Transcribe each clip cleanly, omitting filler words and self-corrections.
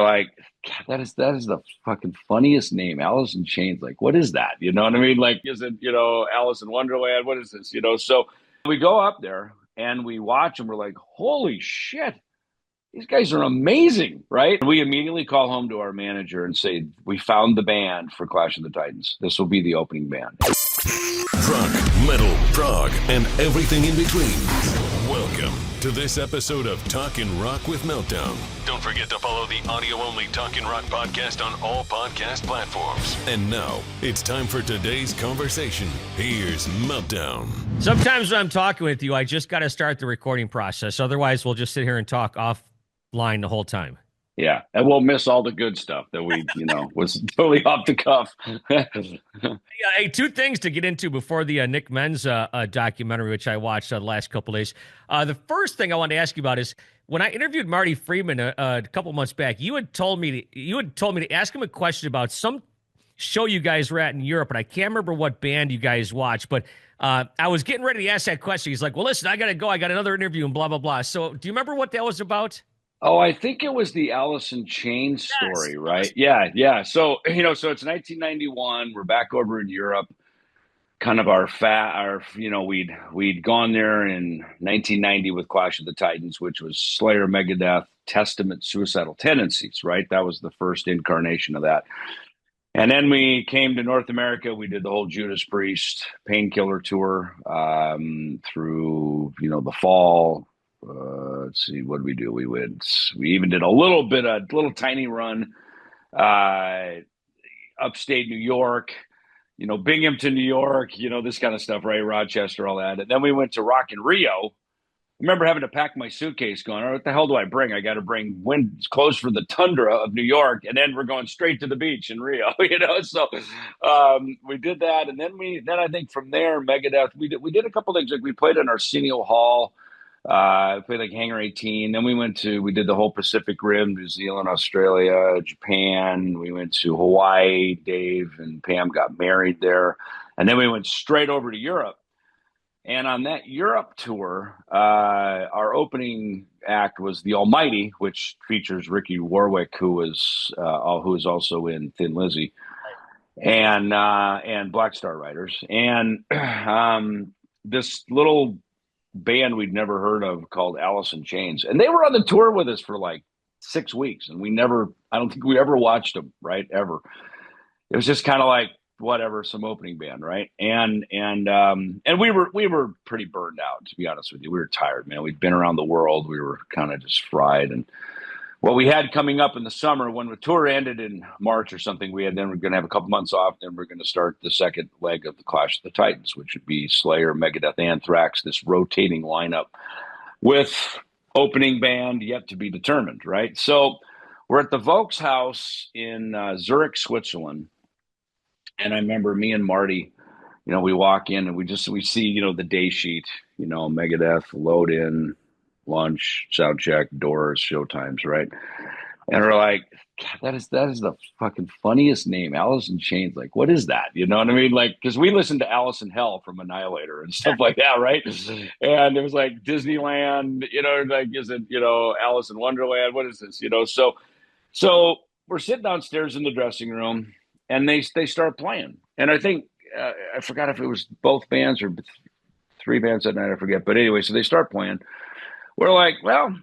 like, God, that is the fucking funniest name, Alice in Chains. Like, what is that? You know what I mean? Like, is it, Alice in Wonderland? What is this? So we go up there and we watch and we're like, holy shit, these guys are amazing, right? And we immediately call home to our manager and say, we found the band for Clash of the Titans. This will be the opening band. Rock, metal, prog, and everything in between. Welcome to this episode of Talkin' Rock with Meltdown. Don't forget to follow the audio-only Talkin' Rock podcast on all podcast platforms. And now, it's time for today's conversation. Here's Meltdown. Sometimes when I'm talking with you, I just got to start the recording process. Otherwise, we'll just sit here and talk offline the whole time. Yeah, and we'll miss all the good stuff that we, was totally off the cuff. Yeah, hey, two things to get into before the Nick Menza documentary, which I watched the last couple days. The first thing I wanted to ask you about is when I interviewed Marty Friedman a couple months back, you had told me to ask him a question about some show you guys were at in Europe, and I can't remember what band you guys watched, but I was getting ready to ask that question. He's like, "Well, listen, I got to go. I got another interview and blah blah blah." So, do you remember what that was about? Oh, I think it was the Alice in Chains story, yes. Right? Yeah. So, so it's 1991. We're back over in Europe. Kind of we'd gone there in 1990 with Clash of the Titans, which was Slayer, Megadeth, Testament, Suicidal Tendencies, right? That was the first incarnation of that. And then we came to North America. We did the whole Judas Priest Painkiller tour through, the fall. Let's see, what did we do? We even did a little tiny run upstate New York, Binghamton, New York, this kind of stuff, right? Rochester, all that. And then we went to Rock in Rio. I remember having to pack my suitcase going, what the hell do I bring? I got to bring clothes for the tundra of New York, and then we're going straight to the beach in Rio, So we did that, and then I think from there, Megadeth, we did a couple things. Like we played in Arsenio Hall, played like Hangar 18. Then we did the whole Pacific Rim, New Zealand, Australia, Japan. We went to Hawaii. Dave and Pam got married there, and then we went straight over to Europe. And on that Europe tour, our opening act was The Almighty, which features Ricky Warwick, who is also in Thin Lizzy, and Black Star Riders, and this little band we'd never heard of called Alice in Chains, and they were on the tour with us for like 6 weeks, and I don't think we ever watched them, right? Ever. It was just kind of like, whatever, some opening band, right? And we were pretty burned out, to be honest with you. We were tired, man. We'd been around the world. We were kind of just fried. And what we had coming up in the summer, when the tour ended in March or something, we're going to have a couple months off. Then we're going to start the second leg of the Clash of the Titans, which would be Slayer, Megadeth, and Thrash, this rotating lineup with opening band yet to be determined, right? So we're at the Vokes house in Zurich, Switzerland. And I remember me and Marty, we walk in and we see, the day sheet, Megadeth, load in, lunch, sound check, doors, show times, right? And we're like, God, that is the fucking funniest name, Alice in Chains. Like, what is that? You know what I mean? Like, because we listened to Alice in Hell from Annihilator and stuff like that, right? And it was like Disneyland, like, is it, Alice in Wonderland? What is this? So we're sitting downstairs in the dressing room. And they start playing. And I think, I forgot if it was both bands or three bands that night, I forget. But anyway, so they start playing. We're like, well,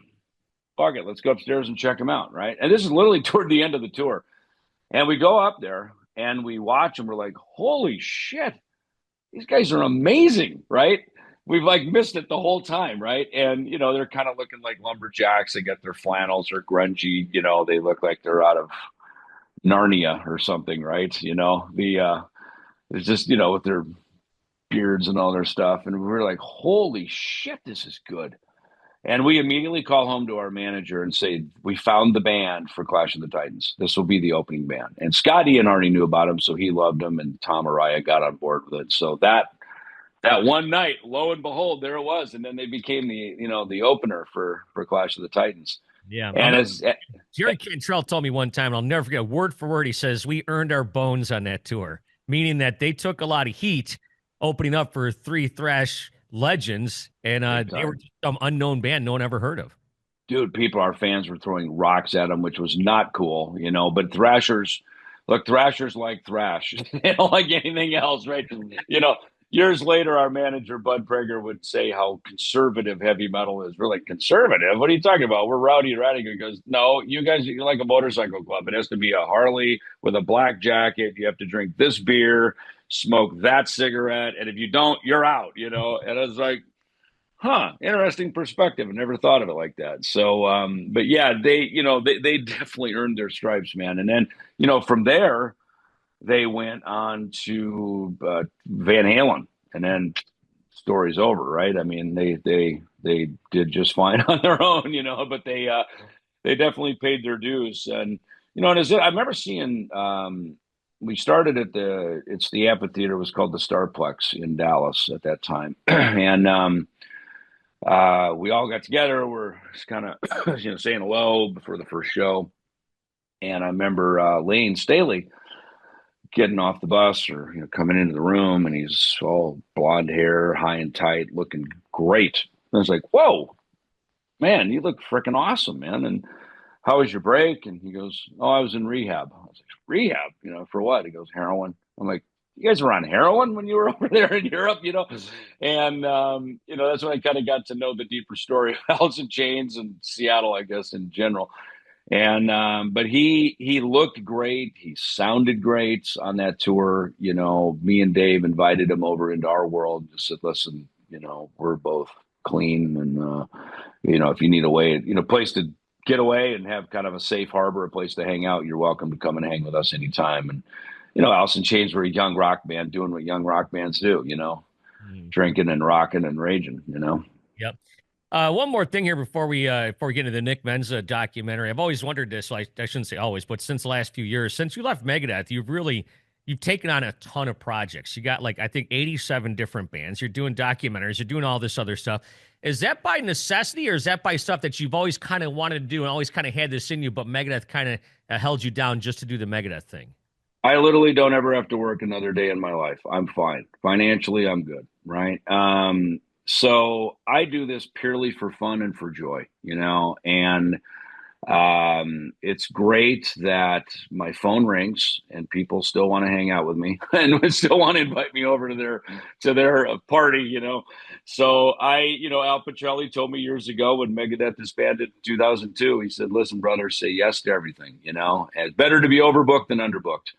fuck it. Let's go upstairs and check them out, right? And this is literally toward the end of the tour. And we go up there and we watch them. We're like, holy shit, these guys are amazing, right? We've like missed it the whole time, right? And, they're kind of looking like lumberjacks. They got their flannels, they're grungy. They look like they're out of Narnia or something, right? It's just, with their beards and all their stuff. And we're like, holy shit, this is good. And we immediately call home to our manager and say, we found the band for Clash of the Titans. This will be the opening band. And Scott Ian already knew about him, so he loved him. And Tom Araya got on board with it. So that one night, lo and behold, there it was. And then they became the opener for Clash of the Titans. Yeah. And as Jerry Cantrell told me one time, and I'll never forget, word for word, he says, we earned our bones on that tour, meaning that they took a lot of heat opening up for three thrash legends, and they were some unknown band no one ever heard of. dude, our fans were throwing rocks at him, which was not cool, but Thrashers like thrash. They don't like anything else, right? Years later, our manager, Bud Prager, would say how conservative heavy metal is. We're like, conservative? What are you talking about? We're rowdy and radical. He goes, no, you guys, you're like a motorcycle club. It has to be a Harley with a black jacket. You have to drink this beer, smoke that cigarette. And if you don't, you're out, And I was like, huh, interesting perspective. I never thought of it like that. So, but yeah, they definitely earned their stripes, man. And then, from there, they went on to Van Halen, and then story's over, right? I mean, they did just fine on their own, but they definitely paid their dues. And and I remember seeing we started at the amphitheater. It was called the Starplex in Dallas at that time, and we all got together. We're just kind of saying hello before the first show, and I remember Lane Staley getting off the bus or coming into the room, and he's all blonde hair, high and tight, looking great. And I was like, whoa, man, you look freaking awesome, man. And how was your break? And he goes, oh, I was in rehab. I was like, rehab, for what? He goes, heroin. I'm like, you guys were on heroin when you were over there in Europe, And that's when I kind of got to know the deeper story of Alice in Chains and Seattle, I guess, in general. And but he looked great. He sounded great on that tour. Me and Dave invited him over into our world and just said, listen, we're both clean, and if you need a way, place to get away and have kind of a safe harbor, a place to hang out, you're welcome to come and hang with us anytime. And Alice in Chains were a young rock band doing what young rock bands do, drinking and rocking and raging, Yep. One more thing here before we get into the Nick Menza documentary. I've always wondered this. I shouldn't say always, but since the last few years, since you left Megadeth, you've taken on a ton of projects. You got I think 87 different bands. You're doing documentaries. You're doing all this other stuff. Is that by necessity, or is that by stuff that you've always kind of wanted to do and always kind of had this in you, but Megadeth kind of held you down just to do the Megadeth thing? I literally don't ever have to work another day in my life. I'm fine. Financially, I'm good, right? So I do this purely for fun and for joy, and it's great that my phone rings and people still want to hang out with me and would still want to invite me over to their party, So Al Pitrelli told me years ago when Megadeth disbanded in 2002, he said, listen, brother, say yes to everything, and it's better to be overbooked than underbooked.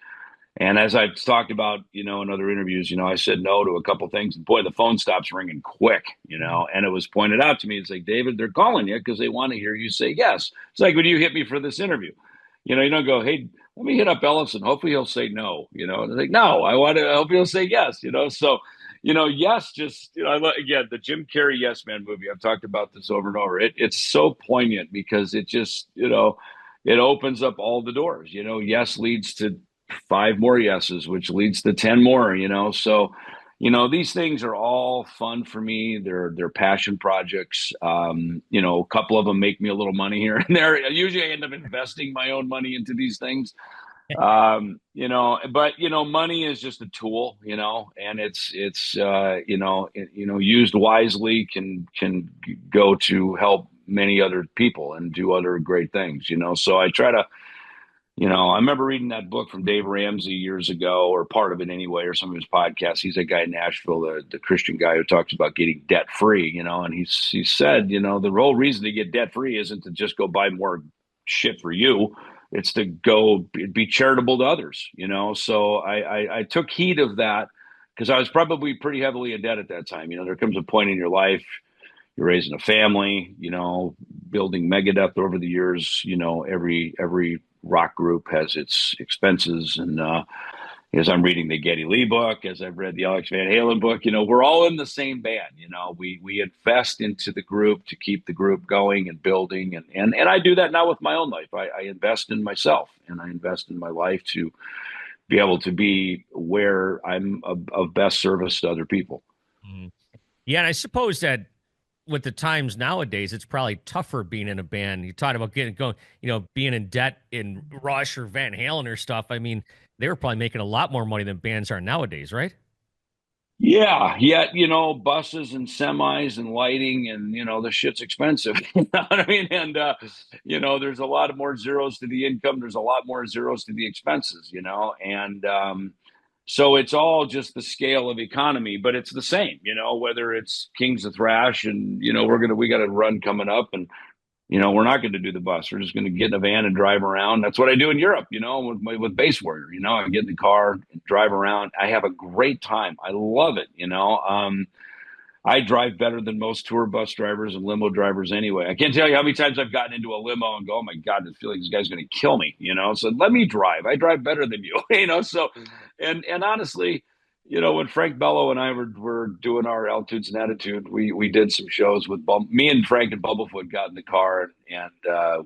And as I've talked about, in other interviews, I said no to a couple things. And boy, the phone stops ringing quick, and it was pointed out to me. It's like, David, they're calling you because they want to hear you say yes. It's like when you hit me for this interview, you don't go, hey, let me hit up Ellefson. Hopefully he'll say no, and it's like, no, I hope he'll say yes, So, yes, just, again, the Jim Carrey Yes Man movie. I've talked about this over and over. It's so poignant because it just, it opens up all the doors, yes leads to 5 more yeses, which leads to 10 more, So, these things are all fun for me. They're passion projects. A couple of them make me a little money here and there. Usually I end up investing my own money into these things. But money is just a tool, and it's used wisely can go to help many other people and do other great things, So I try to, I remember reading that book from Dave Ramsey years ago, or part of it anyway, or some of his podcasts. He's a guy in Nashville, the Christian guy who talks about getting debt free, and he said, the whole reason to get debt free isn't to just go buy more shit for you. It's to go be charitable to others, So I took heed of that because I was probably pretty heavily in debt at that time. There comes a point in your life, you're raising a family, building Megadeth over the years, every rock group has its expenses. And as I'm reading the Geddy Lee book, as I've read the Alex Van Halen book, we're all in the same band. We invest into the group to keep the group going and building. And I do that now with my own life. I invest in myself and I invest in my life to be able to be where I'm of best service to other people. Yeah. And I suppose that with the times nowadays, it's probably tougher being in a band. You talked about being in debt in Rush or Van Halen or stuff. I mean, they were probably making a lot more money than bands are nowadays, right? Yeah, yet, buses and semis and lighting and, the shit's expensive. You know what I mean? And, there's a lot of more zeros to the income. There's a lot more zeros to the expenses, and so it's all just the scale of economy, but it's the same, whether it's Kings of Thrash and, we got a run coming up and, we're not going to do the bus. We're just going to get in a van and drive around. That's what I do in Europe, with Bass Warrior. I get in the car and drive around. I have a great time. I love it. I drive better than most tour bus drivers and limo drivers anyway. I can't tell you how many times I've gotten into a limo and go, oh my God, I feel like this guy's going to kill me, So let me drive. I drive better than you, So, and honestly, when Frank Bello and I were doing our Altitudes and Attitude, we did some shows with me and Frank and Bubblefoot got in the car and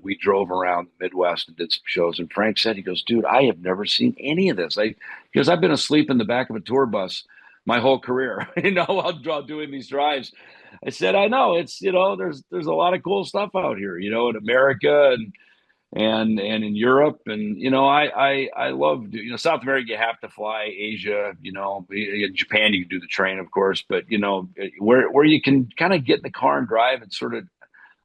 we drove around the Midwest and did some shows. And Frank said, he goes, dude, I have never seen any of this. Because I've been asleep in the back of a tour bus my whole career, while doing these drives. I said, I know it's, there's a lot of cool stuff out here, in America and in Europe. And, I love, South America, you have to fly. Asia, in Japan, you can do the train, of course, but, where you can kind of get in the car and drive and sort of,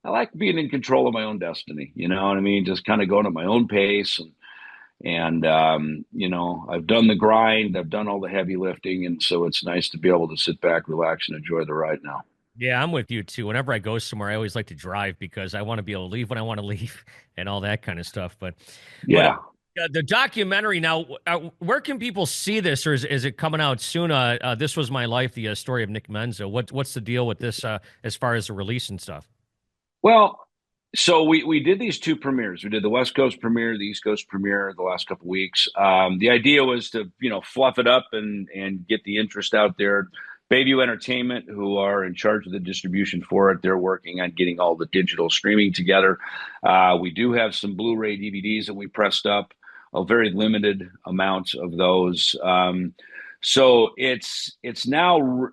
I like being in control of my own destiny. You know what I mean? Just kind of going at my own pace and I've done the grind, I've done all the heavy lifting, and so it's nice to be able to sit back, relax, and enjoy the ride now. Yeah, I'm with you too. Whenever I go somewhere, I always like to drive because I want to be able to leave when I want to leave and all that kind of stuff. But Yeah. the documentary now, where can people see this, or is it coming out soon? This Was My Life, the story of Nick Menza. What's the deal with this as far as the release and stuff? Well, so we did these two premieres. We did the West Coast premiere, the East Coast premiere the last couple of weeks. The idea was to fluff it up and get the interest out there. Bayview Entertainment, who are in charge of the distribution for it, they're working on getting all the digital streaming together. We do have some Blu-ray DVDs that we pressed up, a very limited amount of those. So it's now.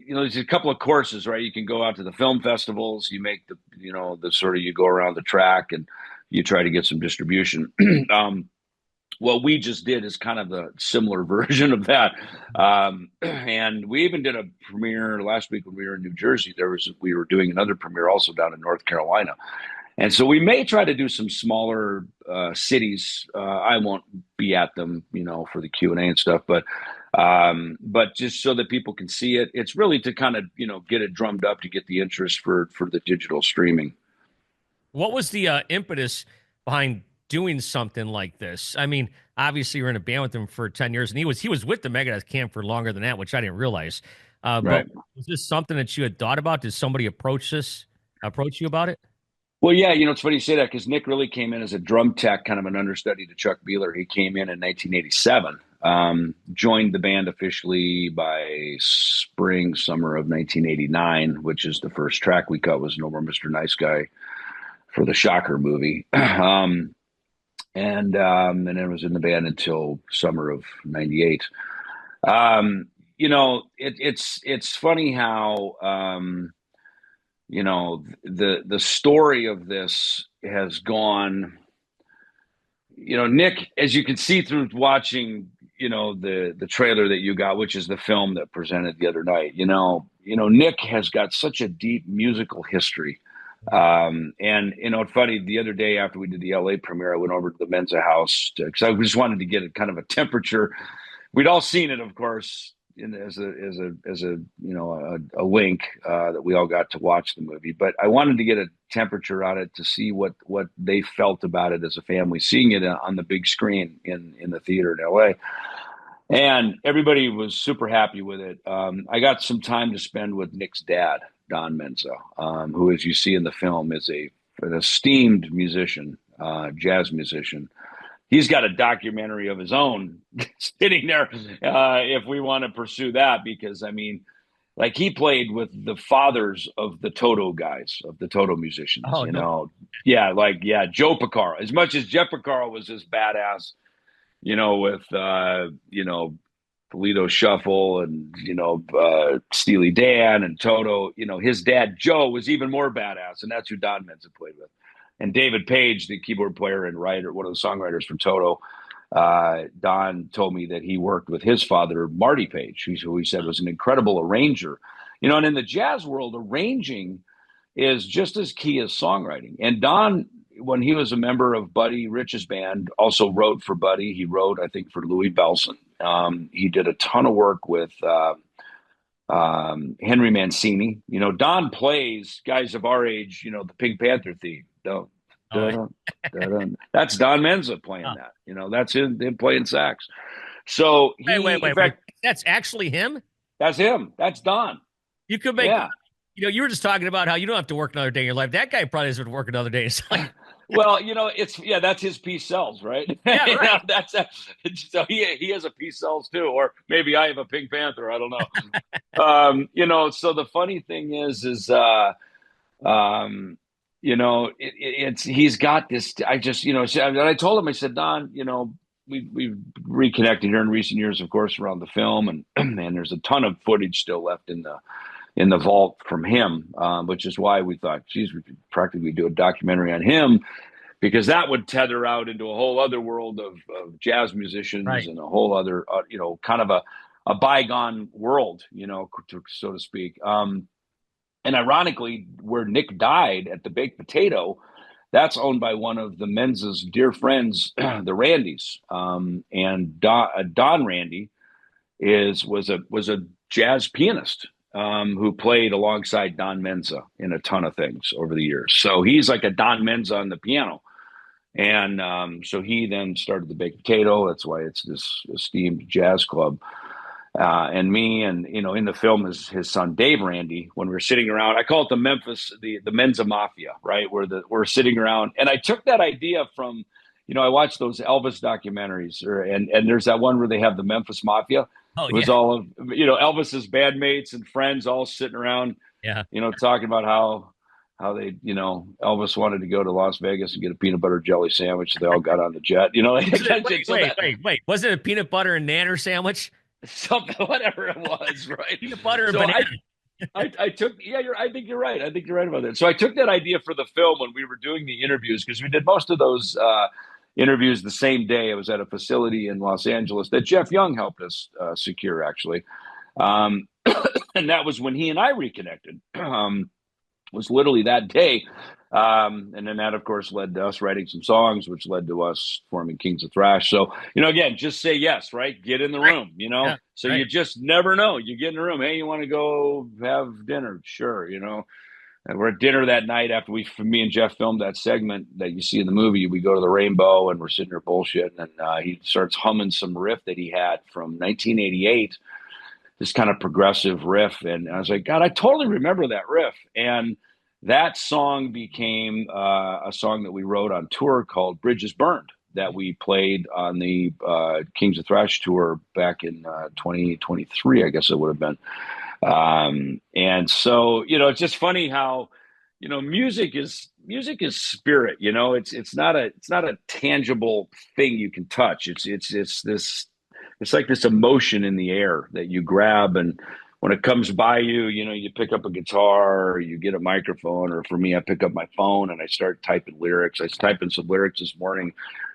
There's a couple of courses, right? You can go out to the film festivals, you make the sort of, you go around the track and you try to get some distribution. What we just did is kind of the similar version of that. And we even did a premiere last week when we were in New Jersey. We were doing another premiere also down in North Carolina. And so we may try to do some smaller cities. I won't be at them, for the Q&A and stuff, but just so that people can see it. It's really to kind of, get it drummed up to get the interest for the digital streaming. What was the impetus behind doing something like this? I mean, obviously you're in a band with him for 10 years and he was with the Megadeth camp for longer than that, which I didn't realize. Right. But was this something that you had thought about? Did somebody approach you about it? Well, yeah, it's funny you say that because Nick really came in as a drum tech, kind of an understudy to Chuck Beeler. He came in 1987, joined the band officially by summer of 1989, which is the first track we cut was No More Mr. Nice Guy for the Shocker movie. And then it was in the band until summer of 98. It's funny how, the story of this has gone, Nick, as you can see through watching, the trailer that you got, which is the film that presented the other night, Nick has got such a deep musical history. And it's funny, the other day after we did the LA premiere, I went over to the Menza house because I just wanted to get a kind of a temperature. We'd all seen it, of course, as a link that we all got to watch the movie, but I wanted to get a temperature on it to see what they felt about it as a family, seeing it on the big screen in the theater in LA. And everybody was super happy with it. I got some time to spend with Nick's dad, Don Menza, who, as you see in the film, is an esteemed musician, jazz musician. He's got a documentary of his own sitting there if we want to pursue that, because, I mean, like, he played with the fathers of the Toto guys, of the Toto musicians, Oh, no. Yeah, Joe Porcaro. As much as Jeff Porcaro was this badass, with, Polito Shuffle and, Steely Dan and Toto, his dad, Joe, was even more badass. And that's who Don Menza played with. And David Page, the keyboard player and writer, one of the songwriters for Toto, Don told me that he worked with his father, Marty Page, who he said was an incredible arranger. And in the jazz world, arranging is just as key as songwriting. And Don, when he was a member of Buddy Rich's band, also wrote for Buddy. He wrote, I think, for Louis Bellson. He did a ton of work with Henry Mancini. Don plays, guys of our age, the Pink Panther theme. That's Don Menza playing that. That's him playing sax. So wait. That's actually him? That's him. That's Don. You could make, you were just talking about how you don't have to work another day in your life. That guy probably doesn't work another day in his life. Well, that's his Peace Sells, right? Yeah, right. So he has a Peace Sells too, or maybe I have a Pink Panther. I don't know. So the funny thing is he's got this. And I told him, I said, Don, we've reconnected here in recent years, of course, around the film, and there's a ton of footage still left in the vault from him, which is why we thought, geez, we could practically do a documentary on him, because that would tether out into a whole other world of jazz musicians, right, and a whole other, kind of a bygone world, so to speak. And ironically, where Nick died at the Baked Potato, that's owned by one of the Menza's dear friends, the Randys. And Don Randy was a jazz pianist who played alongside Don Menza in a ton of things over the years. So he's like a Don Menza on the piano. And so he then started the Baked Potato. That's why it's this esteemed jazz club. And me, and in the film is his son Dave Randy. When we were sitting around, I call it the Menza Mafia, right? Where we're sitting around, and I took that idea from, I watched those Elvis documentaries, and there's that one where they have the Memphis Mafia. Oh, it was all of Elvis's bandmates and friends all sitting around, talking about how they, Elvis wanted to go to Las Vegas and get a peanut butter jelly sandwich. So they all got on the jet. Wait, was it a peanut butter and nanner sandwich? Something, whatever it was, right? Peanut butter and banana. I took, I think you're right. I think you're right about that. So I took that idea for the film when we were doing the interviews, because we did most of those interviews the same day. I was at a facility in Los Angeles that Jeff Young helped us secure, actually. And that was when he and I reconnected. Was literally that day. And then that, of course, led to us writing some songs, which led to us forming Kings of Thrash. So, again, just say yes, right? Get in the room, So you just never know. You get in the room. Hey, you want to go have dinner? Sure, And we're at dinner that night after me and Jeff filmed that segment that you see in the movie. We go to the Rainbow, and we're sitting there bullshitting, and he starts humming some riff that he had from 1988, this kind of progressive riff. And I was like, God, I totally remember that riff. And that song became a song that we wrote on tour called Bridges Burned, that we played on the Kings of Thrash tour back in 2023, I guess it would have been. And so, it's just funny how, music is spirit, it's not a tangible thing you can touch. It's like this emotion in the air that you grab, and when it comes by you, you pick up a guitar, or you get a microphone, or for me, I pick up my phone and I start typing lyrics. I was typing some lyrics this morning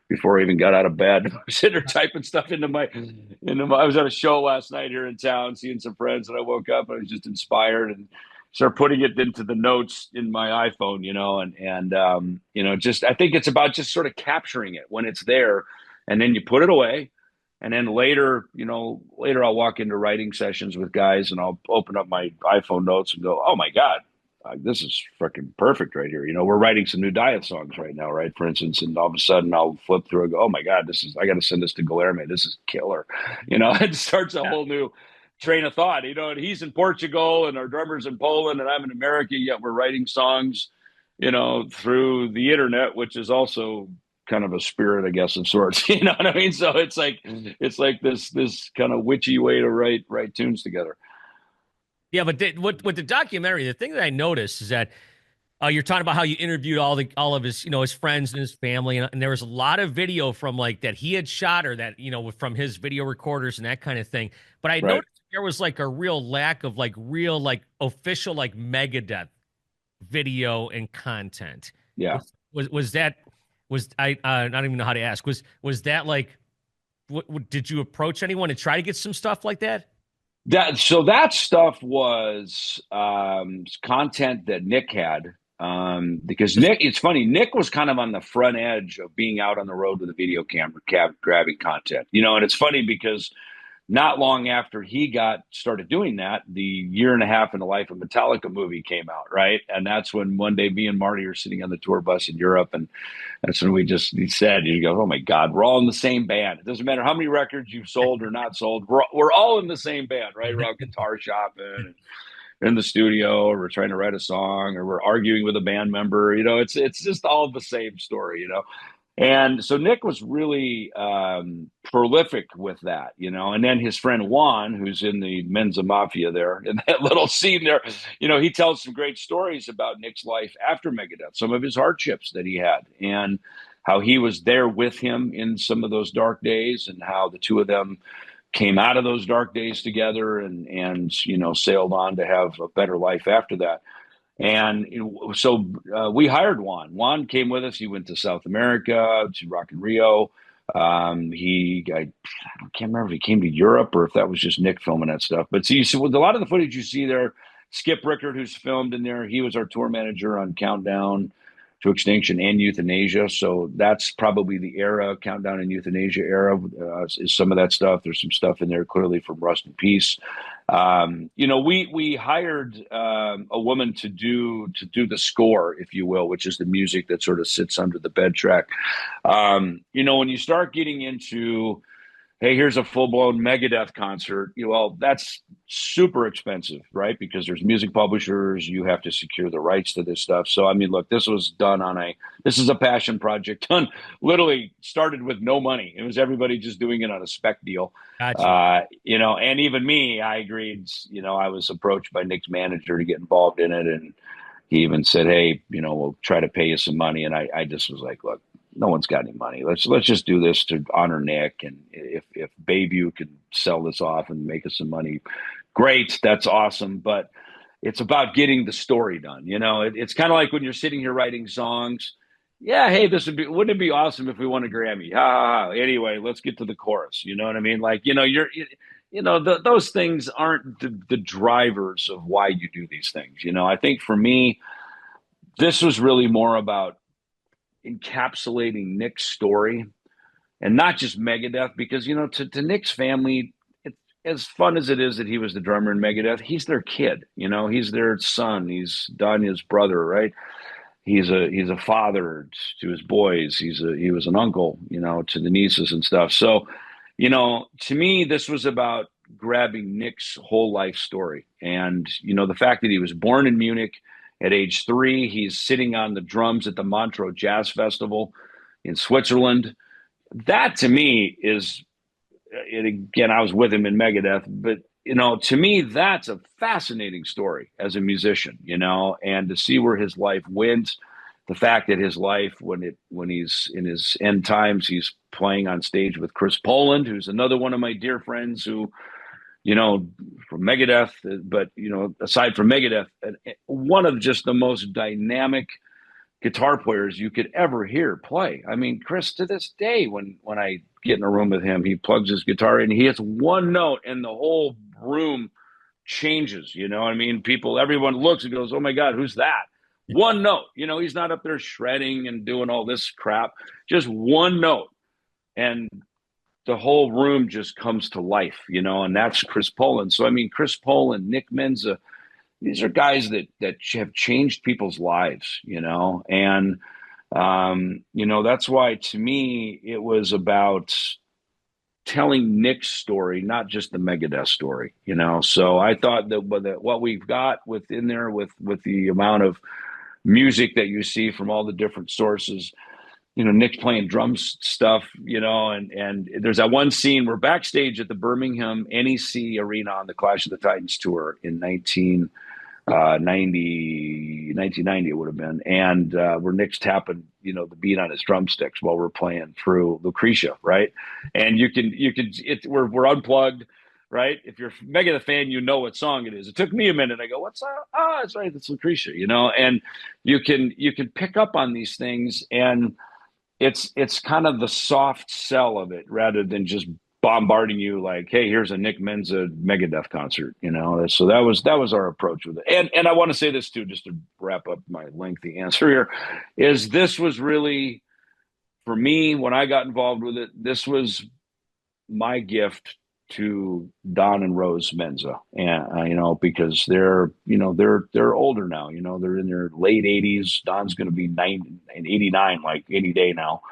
before I even got out of bed. I was sitting there typing stuff into my. I was at a show last night here in town, seeing some friends, and I woke up and I was just inspired and started putting it into the notes in my iPhone, and just I think it's about just sort of capturing it when it's there, and then you put it away. And then later I'll walk into writing sessions with guys, and I'll open up my iPhone notes and go, oh my God, this is freaking perfect right here. We're writing some new Diet songs right now, right? For instance, and all of a sudden I'll flip through and go, oh my God, I got to send this to Guilherme. This is killer. It starts a whole new train of thought, and he's in Portugal and our drummer's in Poland and I'm in America, yet we're writing songs, through the internet, which is also kind of a spirit, I guess, of sorts. You know what I mean? So it's like this kind of witchy way to write tunes together. Yeah, but with the documentary, the thing that I noticed is that you're talking about how you interviewed all of his his friends and his family, and there was a lot of video from like that he had shot, or that from his video recorders and that kind of thing. But I noticed there was like a real lack of like real like official like Megadeth video and content. Yeah, was that. I don't even know how to ask. Was that like did you approach anyone to try to get some stuff like that? That stuff was content that Nick had, because Nick, it's funny, Nick was kind of on the front edge of being out on the road with a video camera, grabbing content, and it's funny because not long after he started doing that, the Year and a Half in the Life of Metallica movie came out, right? And that's when one day me and Marty are sitting on the tour bus in Europe, and that's when he said, you go, oh my God, we're all in the same band. It doesn't matter how many records you've sold or not sold, we're all in the same band, right? We're out guitar shopping and in the studio, or we're trying to write a song, or we're arguing with a band member. It's just all the same story, And so Nick was really prolific with that, and then his friend Juan, who's in the Menza Mafia there, in that little scene there, he tells some great stories about Nick's life after Megadeth, some of his hardships that he had, and how he was there with him in some of those dark days, and how the two of them came out of those dark days together and sailed on to have a better life after that. And so we hired Juan. Juan came with us. He went to South America, to Rock in Rio. I can't remember if he came to Europe or if that was just Nick filming that stuff. But see, so with a lot of the footage you see there, Skip Rickard, who's filmed in there, he was our tour manager on Countdown to Extinction and Euthanasia. So that's probably the era, Countdown and Euthanasia era, is some of that stuff. There's some stuff in there clearly from Rust in Peace. We hired a woman to do the score, if you will, which is the music that sort of sits under the bed track. When you start getting into, hey, here's a full-blown Megadeth concert, that's super expensive, right? Because there's music publishers, you have to secure the rights to this stuff. So, I mean, look, this was done this is a passion project done, literally started with no money. It was everybody just doing it on a spec deal. Gotcha. And even me, I agreed, I was approached by Nick's manager to get involved in it. And he even said, hey, we'll try to pay you some money. And I just was like, look, no one's got any money. Let's just do this to honor Nick. And if Bayview can sell this off and make us some money, great. That's awesome. But it's about getting the story done. It's kind of like when you're sitting here writing songs. Yeah, hey, wouldn't it be awesome if we won a Grammy? Ha ha ha. Anyway, let's get to the chorus. You know what I mean? Like, those things aren't the drivers of why you do these things. I think for me, this was really more about encapsulating Nick's story, and not just Megadeth, because to Nick's family, as fun as it is that he was the drummer in Megadeth, he's their kid. He's their son. He's Danya's brother, right? He's a father to his boys. He was an uncle, to the nieces and stuff. So, to me, this was about grabbing Nick's whole life story, and the fact that he was born in Munich. At age 3, he's sitting on the drums at the Montreux Jazz Festival in Switzerland. That to me is, and again, I was with him in Megadeth, but to me, that's a fascinating story as a musician, and to see where his life went, the fact that his life, when he's in his end times, he's playing on stage with Chris Poland, who's another one of my dear friends who, from Megadeth, but, aside from Megadeth, one of just the most dynamic guitar players you could ever hear play. I mean, Chris, to this day, when I get in a room with him, he plugs his guitar in, he hits one note and the whole room changes. I mean, everyone looks and goes, oh my God, who's that? One note, he's not up there shredding and doing all this crap, just one note. And the whole room just comes to life, and that's Chris Poland. So, I mean, Chris Poland, Nick Menza, these are guys that have changed people's lives, and, that's why, to me, it was about telling Nick's story, not just the Megadeth story, So I thought that what we've got within there with the amount of music that you see from all the different sources, Nick's playing drums stuff, and there's that one scene we're backstage at the Birmingham NEC Arena on the Clash of the Titans tour in 1990 it would have been, and where Nick's tapping, the beat on his drumsticks while we're playing through Lucretia, right? And we're unplugged, right? If you're a Megadeth fan, what song it is. It took me a minute. I go, what's that? Oh, it's right, it's Lucretia, and you can pick up on these things. And it's kind of the soft sell of it rather than just bombarding you like, hey, here's a Nick Menza Megadeth concert, you know. So that was our approach with it. And I want to say this too, just to wrap up my lengthy answer here, is this was really for me when I got involved with it. This was my gift to Don and Rose Menza, and because they're older now. They're in their late 80s. Don's going to be 89, like any day now,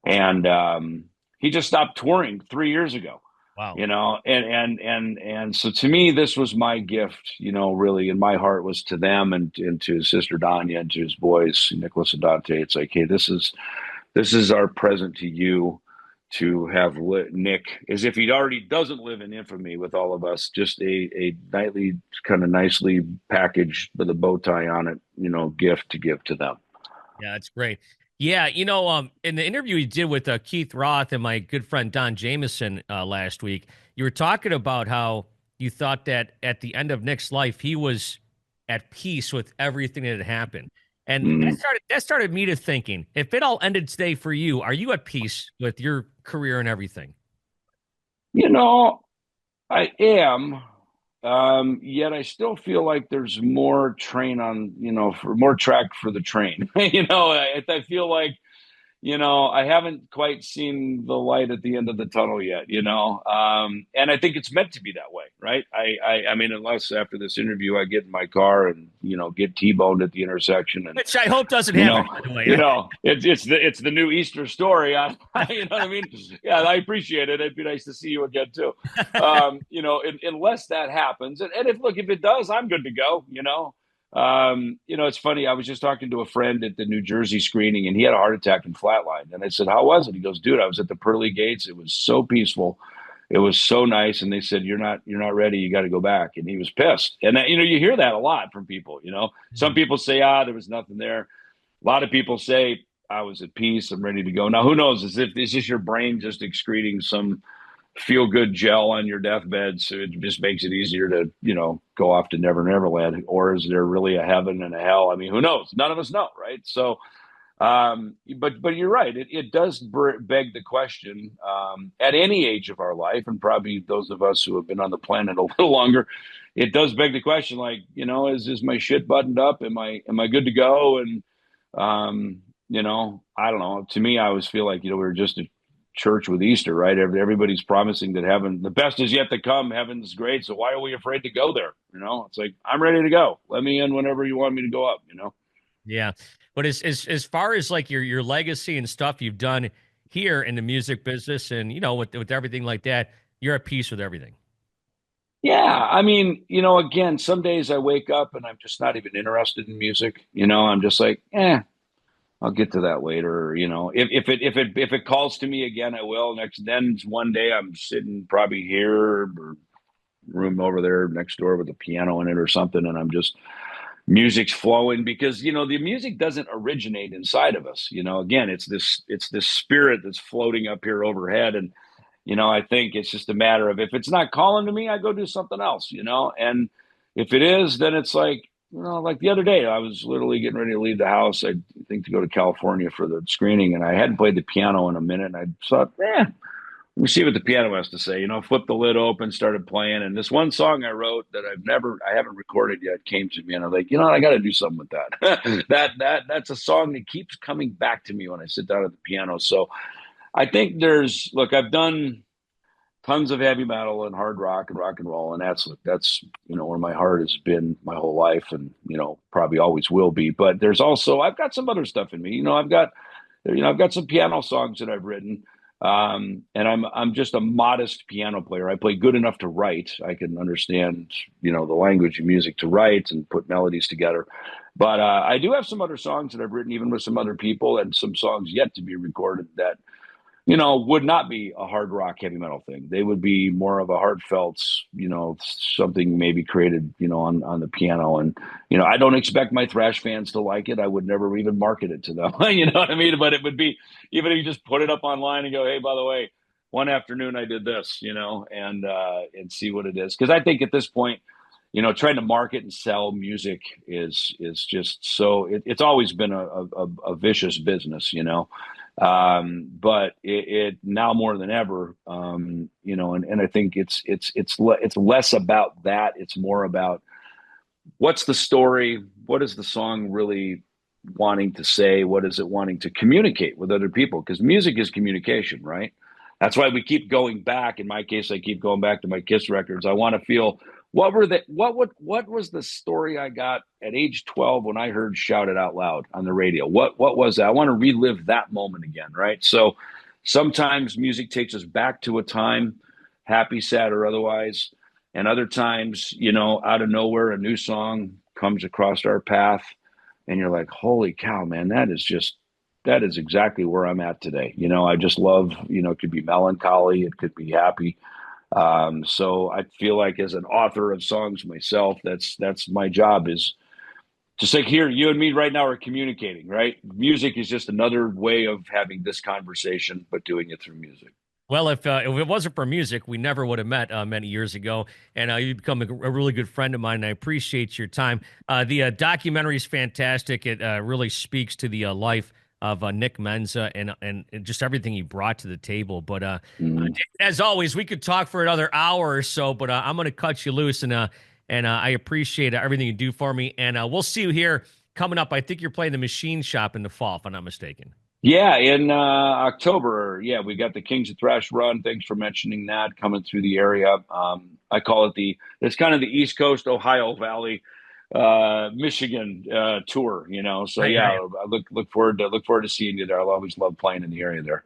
and he just stopped touring 3 years ago. Wow. And so to me, this was my gift. Really, in my heart was to them and to his sister Danya and to his boys Nicholas and Dante. It's like, hey, this is our present to you, to have Nick, as if he already doesn't live in infamy with all of us, just a nightly kind of nicely packaged with a bow tie on it, gift to give to them. Yeah, that's great. Yeah, in the interview you did with Keith Roth and my good friend Don Jameson last week, you were talking about how you thought that at the end of Nick's life, he was at peace with everything that had happened. And that started me to thinking, if it all ended today for you, are you at peace with your career and everything? I am. Yet I still feel like there's more for more track for the train. I feel like, I haven't quite seen the light at the end of the tunnel yet, and I think it's meant to be that way, right? I mean, unless after this interview, I get in my car and, get T-boned at the intersection. And, which I hope doesn't happen, by the way. It's the new Easter story. You know what I mean? Yeah, I appreciate it. It'd be nice to see you again too. Unless that happens. And if it does, I'm good to go, it's funny. I was just talking to a friend at the New Jersey screening, and he had a heart attack and flatlined. And I said, "How was it?" He goes, "Dude, I was at the pearly gates. It was so peaceful. It was so nice." And they said, "You're not ready. You got to go back." And he was pissed. And you hear that a lot from people. Some people say, there was nothing there. A lot of people say, I was at peace. I'm ready to go. Now, who knows? Is this your brain just excreting some feel good gel on your deathbed, so it just makes it easier to go off to Never Never Land? Or is there really a heaven and a hell? I mean, who knows? None of us know, right? So but you're right, it does beg the question, at any age of our life, and probably those of us who have been on the planet a little longer, it does beg the question, like, is my shit buttoned up? Am I good to go? And I don't know, to me, I always feel like we're just a church with Easter, right? Everybody's promising that heaven, the best is yet to come. Heaven's great. So why are we afraid to go there? It's like, I'm ready to go. Let me in whenever you want me to go up, Yeah. But as far as like your legacy and stuff you've done here in the music business and, with everything like that, you're at peace with everything. Yeah. I mean, again, some days I wake up and I'm just not even interested in music. I'm just like, I'll get to that later. If it calls to me again, I will. Then one day I'm sitting probably here or room over there next door with a piano in it or something, and I'm just, music's flowing, because the music doesn't originate inside of us. Again, it's this spirit that's floating up here overhead, and I think it's just a matter of, if it's not calling to me, I go do something else. And if it is, then it's like, like the other day, I was literally getting ready to leave the house, I think, to go to California for the screening, and I hadn't played the piano in a minute, and I thought, let me see what the piano has to say. Flipped the lid open, started playing, and this one song I wrote that I haven't recorded yet came to me, and I'm like, I got to do something with that. That's a song that keeps coming back to me when I sit down at the piano. So I think I've done tons of heavy metal and hard rock and rock and roll, and that's where my heart has been my whole life, and probably always will be. But there's also, I've got some other stuff in me. I've got some piano songs that I've written, and I'm just a modest piano player. I play good enough to write. I can understand the language of music to write and put melodies together. But I do have some other songs that I've written, even with some other people, and some songs yet to be recorded that would not be a hard rock heavy metal thing. They would be more of a heartfelt, something maybe created, on the piano. And, I don't expect my thrash fans to like it. I would never even market it to them. You know what I mean? But it would be, even if you just put it up online and go, hey, by the way, one afternoon I did this, and see what it is. Because I think at this point, trying to market and sell music is just so, it's always been a vicious business, But it now more than ever, and I think it's less about that. It's more about what's the story, what is the song really wanting to say, what is it wanting to communicate with other people, because music is communication, right? That's why we keep going back. In my case, I keep going back to my Kiss records. I want to feel what was the story I got at age 12 when I heard Shout It Out Loud on the radio. What was that? I want to relive that moment again, right? So sometimes music takes us back to a time, happy, sad, or otherwise. And other times, out of nowhere, a new song comes across our path, and you're like, holy cow, man, that is exactly where I'm at today. I just love, it could be melancholy, it could be happy. So I feel like as an author of songs myself, that's my job, is just like here, you and me right now are communicating, right? Music is just another way of having this conversation, but doing it through music. Well, if it wasn't for music, we never would have met many years ago. And you've become a really good friend of mine, and I appreciate your time. The documentary is fantastic. It really speaks to the life of Nick Menza and just everything he brought to the table. But as always, we could talk for another hour or so, but I'm going to cut you loose, and I appreciate everything you do for me. And we'll see you here coming up. I think you're playing the Machine Shop in the fall, if I'm not mistaken. Yeah, in October. Yeah, we got the Kings of Thrash run. Thanks for mentioning that, coming through the area. I call it it's kind of the East Coast, Ohio Valley, Michigan tour. So yeah, I look forward to seeing you there. I'll always love playing in the area there.